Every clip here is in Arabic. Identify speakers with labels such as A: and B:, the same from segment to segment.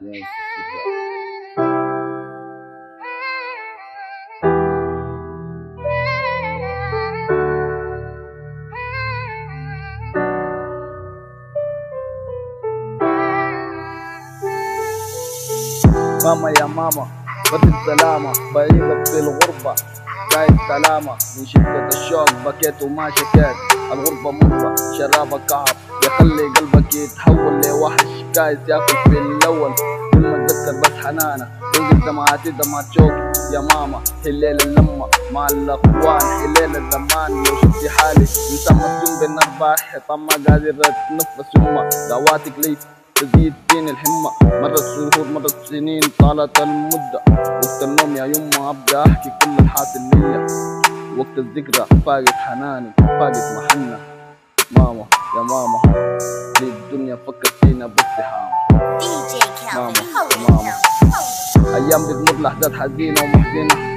A: Yes. ماما يا ماما بدي السلامة بعيدة في الغربة قايد سلامة من شدة الشوق بكيت وما شكيت الغربة مرة شرابة كعب يخلي قلبك يتحول لوحش كايس ياكل في الأول كل ما اتذكر بس حنانة تنقل دمعاتي دمعات شوق يا ماما هالليلة اللمة مع الأخوان هالليلة الزمان لو شفتي حالي إنسان مسجون بين أربع حيطان ما قادر أتنفس يما دعواتك لي تزيد فيني الحمة مرت شهور مرت سنين طالت المدة وقت النوم يا يما أبدأ أحكي كل الحاصل ليا وقت الذكرى فاقت حناني فاقت محنة ماما يا ماما في الدنيا فكر فينا باستحامة ماما يا ماما أيام بتمر لحظات حزينة ومحزنة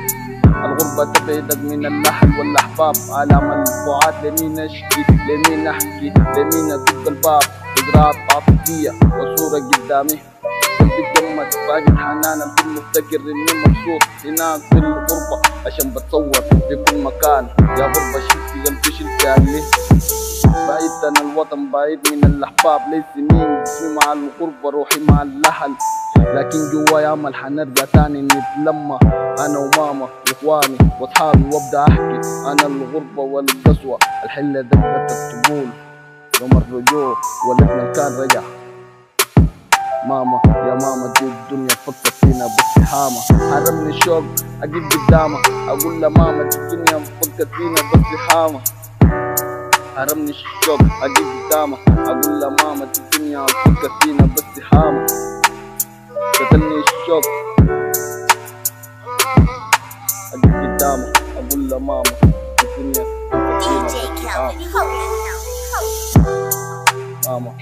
A: الغربة تبعدك من الأهل والأحباب آلام البعاد لمين أشكي لمين أحكي لمين أدق الباب إجراءات عاطفية وصورة قدامي قلبي اتجمد فاقد حنان الكل مفتكر إني مبسوط هنا في الغربة عشان بتصور في كل مكان يا غربة شلتي قلبي شلتي أهلي بعيد أنا الوطن بعيد من الأحباب لي سنين جسمي مع الغربة روحي مع الأهل لكن جوايا أمل حنرجع تاني نتلمى أنا وماما وإخواني وأصحابي وأبدأ أحكي أنا الغربة والقسوة الحلة دقت الطبول يوم الرجوع ولدنا كان رجع ماما يا ماما دي الدنيا فكر فينا باستحامة حرمني الشوق أجيب قدامها أقول لها ماما دي الدنيا فكر فينا باستحامة حرمني الشوق أجيب قدامها أقول لها ماما دي الدنيا فكر فينا باستحامة قتلني الشوق أجيب قدامها أقول لها ماما دي الدنيا فكر فينا باستحامة ماما